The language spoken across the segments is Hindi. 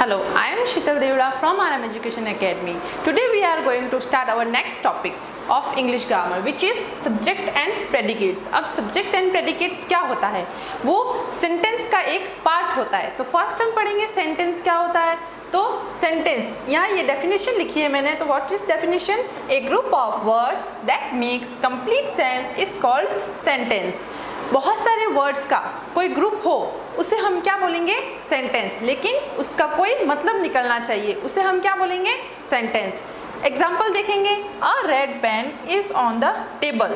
Hello, I am Sheetal Devda from RM Education Academy. Today we are going to start our next topic of English grammar, which is subject and predicates. अब subject and predicates क्या होता है? वो sentence का एक part होता है. तो first हम पढ़ेंगे sentence क्या होता है. तो sentence, यहाँ ये definition लिखी है मैंने. तो what is definition? A group of words that makes complete sense is called sentence. बहुत सारे वर्ड्स का कोई ग्रुप हो उसे हम क्या बोलेंगे? सेंटेंस. लेकिन उसका कोई मतलब निकलना चाहिए, उसे हम क्या बोलेंगे? सेंटेंस. एग्जाम्पल देखेंगे. A red pen is on the table.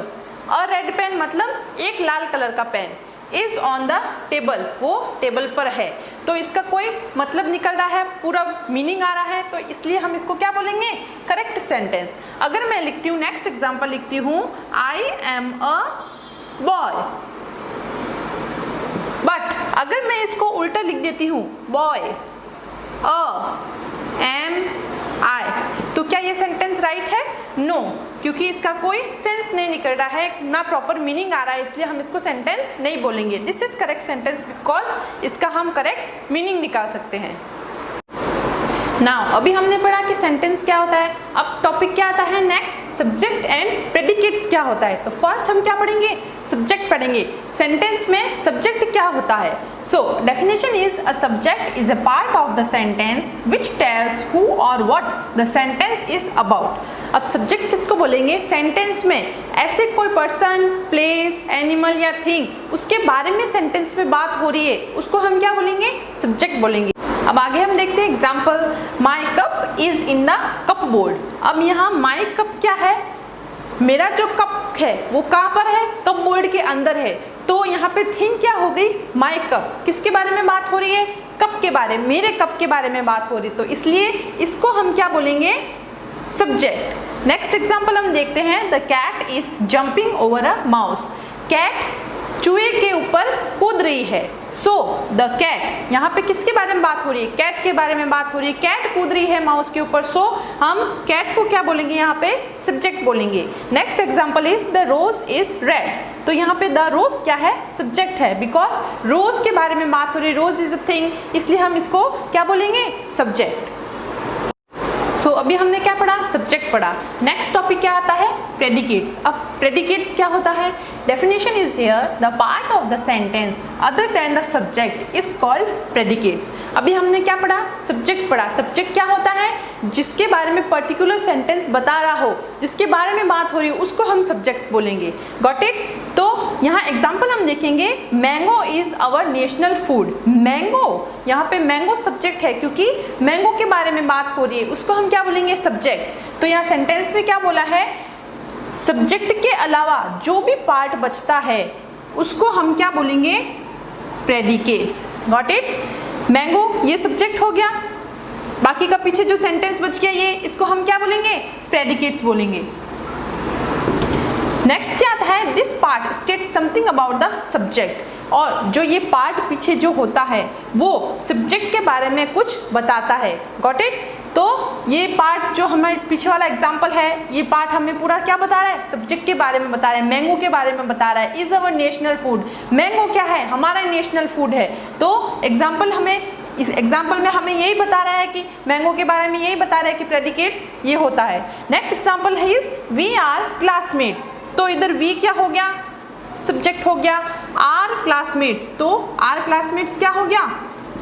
A red pen मतलब एक लाल कलर का pen. Is on the table, वो टेबल पर है. तो इसका कोई मतलब निकल रहा है, पूरा मीनिंग आ रहा है, तो इसलिए हम इसको क्या बोलेंगे? Correct sentence. अगर मैं लिखती हूँ, नेक्स्ट एग्जाम्पल लिखती हूँ, I am a boy. But अगर मैं इसको उल्टा लिख देती हूँ, बॉय एम आई, तो क्या ये सेंटेंस राइट है? नो, क्योंकि इसका कोई सेंस नहीं निकल रहा है, ना प्रॉपर मीनिंग आ रहा है, इसलिए हम इसको सेंटेंस नहीं बोलेंगे. This is correct sentence because इसका हम करेक्ट मीनिंग निकाल सकते हैं. नाउ अभी हमने पढ़ा कि सेंटेंस क्या होता है. अब टॉपिक क्या आता है नेक्स्ट? सब्जेक्ट एंड प्रेडिकेट्स क्या होता है. तो फर्स्ट हम क्या पढ़ेंगे? सब्जेक्ट पढ़ेंगे. सेंटेंस में सब्जेक्ट क्या होता है? So definition is a subject is a part of the sentence which tells who और what the sentence is about. अब सब्जेक्ट किसको बोलेंगे? सेंटेंस में ऐसे कोई पर्सन, प्लेस, एनिमल या थिंग, उसके बारे में सेंटेंस में बात हो रही है, उसको हम क्या बोलेंगे? सब्जेक्ट बोलेंगे. अब आगे हम देखते हैं example. My cup is in the cup board. अब यहाँ माई कप क्या है? मेरा जो कप है वो कहाँ पर है? कप बोर्ड के अंदर है. तो यहाँ पे थिंग क्या हो गई? My cup. किसके बारे में बात हो रही है? कप के बारे में, मेरे कप के बारे में बात हो रही है. तो इसलिए इसको हम क्या बोलेंगे? सब्जेक्ट. नेक्स्ट एग्जाम्पल हम देखते हैं. The cat is jumping over a mouse. Cat चूहे के ऊपर कूद रही है. सो द कैट, यहाँ पे किसके बारे में बात हो रही है? कैट के बारे में बात हो रही है. कैट कूद रही है माउस के ऊपर. सो हम कैट को क्या बोलेंगे? यहाँ पे सब्जेक्ट बोलेंगे. Next example is the rose is red. तो यहाँ पे द रोज क्या है? सब्जेक्ट है, बिकॉज रोज के बारे में बात हो रही है. रोज इज अ थिंग, इसलिए हम इसको क्या बोलेंगे? सब्जेक्ट. सो अभी हमने क्या पढ़ा? सब्जेक्ट पढ़ा. नेक्स्ट टॉपिक क्या आता है? प्रेडिकेट्स. अब प्रेडिकेट्स क्या होता है? Definition is here the part of the sentence other than the subject is called predicates. अभी हमने क्या पढ़ा? सब्जेक्ट पढ़ा. सब्जेक्ट क्या होता है? जिसके बारे में पर्टिकुलर सेंटेंस बता रहा हो, जिसके बारे में बात हो रही हो, उसको हम सब्जेक्ट बोलेंगे. Got it? तो यहाँ एग्जाम्पल हम देखेंगे. Mango is our national food. Mango, यहाँ पे मैंगो सब्जेक्ट है क्योंकि मैंगो के बारे में बात हो रही है, उसको हम क्या बोलेंगे? सब्जेक्ट. तो यहाँ सेंटेंस में क्या बोला है? सब्जेक्ट के अलावा जो भी पार्ट बचता है उसको हम क्या बोलेंगे? प्रेडिकेट्स. Got it? मैंगो ये सब्जेक्ट हो गया, बाकी का पीछे जो सेंटेंस बच गया ये, इसको हम क्या बोलेंगे? प्रेडिकेट्स बोलेंगे. नेक्स्ट क्या आता है? This part state something about the subject. और जो ये पार्ट पीछे जो होता है वो सब्जेक्ट के बारे में कुछ बताता है. Got it? तो ये पार्ट जो हमें पीछे वाला एग्जाम्पल है, ये पार्ट हमें पूरा क्या बता रहा है? सब्जेक्ट के बारे में बता रहा है. मैंगो के बारे में बता रहा है. Is our national food. Mango क्या है? हमारा नेशनल फूड है. तो एग्जाम्पल हमें, इस एग्जाम्पल में हमें यही बता रहा है कि मैंगो के बारे में यही बता रहा है कि प्रेडिकेट्स ये होता है. नेक्स्ट एग्जाम्पल है इज वी आर क्लासमेट्स. तो इधर वी क्या हो गया? सब्जेक्ट हो गया. आर क्लासमेट्स, तो आर क्लासमेट्स क्या हो गया?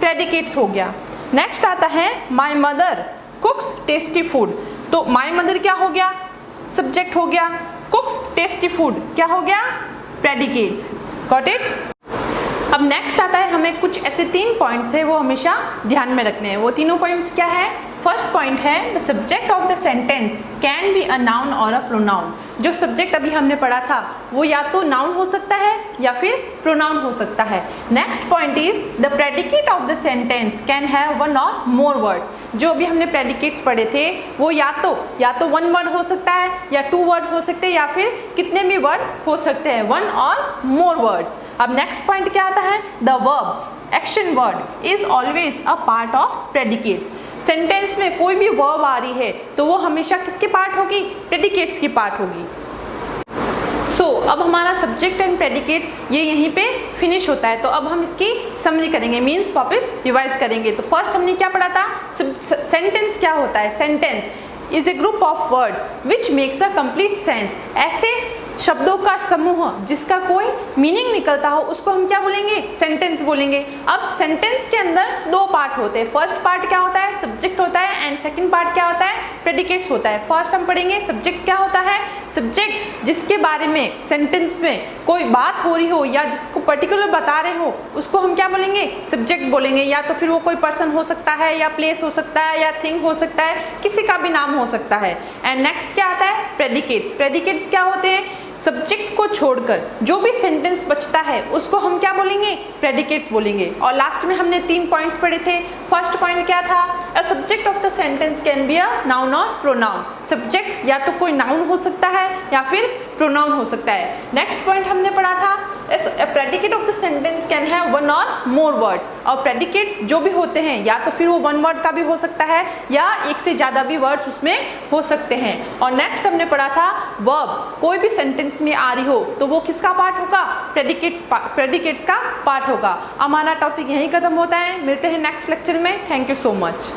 प्रेडिकेट्स हो गया. नेक्स्ट आता है माई मदर कुक्स टेस्टी फूड. तो माई मदर क्या हो गया? सब्जेक्ट हो गया. कुक्स टेस्टी फूड क्या हो गया? प्रेडिकेट्स. Got it? अब नेक्स्ट आता है, हमें कुछ ऐसे 3 पॉइंट्स है वो हमेशा ध्यान में रखने हैं. वो तीनों पॉइंट्स क्या है? फर्स्ट पॉइंट है the subject of the sentence can be a noun और अ प्रोनाउन. जो सब्जेक्ट अभी हमने पढ़ा था वो या तो नाउन हो सकता है या फिर प्रोनाउन हो सकता है. Next point is the predicate of the sentence can have one और मोर वर्ड्स. जो अभी हमने प्रेडिकेट्स पढ़े थे वो या तो 1 वर्ड हो सकता है या 2 वर्ड हो सकते हैं या फिर कितने भी वर्ड हो सकते हैं, 1 और मोर वर्ड्स. अब नेक्स्ट पॉइंट क्या आता है? The verb action word is always a part of predicates. Sentence में कोई भी वर्ब आ रही है तो वो हमेशा किसके पार्ट होगी? प्रेडिकेट्स की पार्ट होगी. सो अब हमारा सब्जेक्ट एंड प्रेडिकेट्स ये यहीं पे फिनिश होता है। तो अब हम इसकी समरी करेंगे, मीन्स वापस रिवाइज करेंगे। तो फर्स्ट हमने क्या पढ़ा था, सेंटेंस क्या होता है। Sentence is a group of words which makes a complete sense. ऐसे शब्दों का समूह जिसका कोई मीनिंग निकलता हो उसको हम क्या बोलेंगे, सेंटेंस बोलेंगे। अब सेंटेंस के अंदर दो पार्ट होते हैं। फर्स्ट पार्ट क्या होता है, सब्जेक्ट होता है, एंड सेकंड पार्ट क्या होता है, प्रेडिकेट्स होता है। फर्स्ट हम पढ़ेंगे सब्जेक्ट क्या होता है। सब्जेक्ट जिसके बारे में सेंटेंस में कोई बात हो रही हो या जिसको पर्टिकुलर बता रहे हो उसको हम क्या बोलेंगे, सब्जेक्ट बोलेंगे। या तो फिर वो कोई पर्सन हो सकता है, या प्लेस हो सकता है, या थिंग हो सकता है, किसी का भी नाम हो सकता है। एंड नेक्स्ट क्या आता है, प्रेडिकेट्स। प्रेडिकेट्स क्या होते हैं, सब्जेक्ट को छोड़कर जो भी सेंटेंस बचता है उसको हम क्या बोलेंगे, प्रेडिकेट्स बोलेंगे। और लास्ट में हमने 3 पॉइंट्स पढ़े थे। फर्स्ट पॉइंट क्या था, a subject of the sentence can be a noun और प्रोनाउन। सब्जेक्ट या तो कोई नाउन हो सकता है या फिर प्रोनाउन हो सकता है। नेक्स्ट पॉइंट हमने पढ़ा था, a predicate of the sentence can have one or more words। और प्रेडिकेट्स जो भी होते हैं या तो फिर वो 1 वर्ड का भी हो सकता है या एक से ज़्यादा भी वर्ड्स उसमें हो सकते हैं। और नेक्स्ट हमने पढ़ा था, वर्ब कोई भी सेंटेंस में आ रही हो तो वो किसका पार्ट होगा, प्रेडिकेट्स का पार्ट होगा। हमारा टॉपिक यहीं खत्म होता है। मिलते हैं नेक्स्ट लेक्चर में। Thank you so much.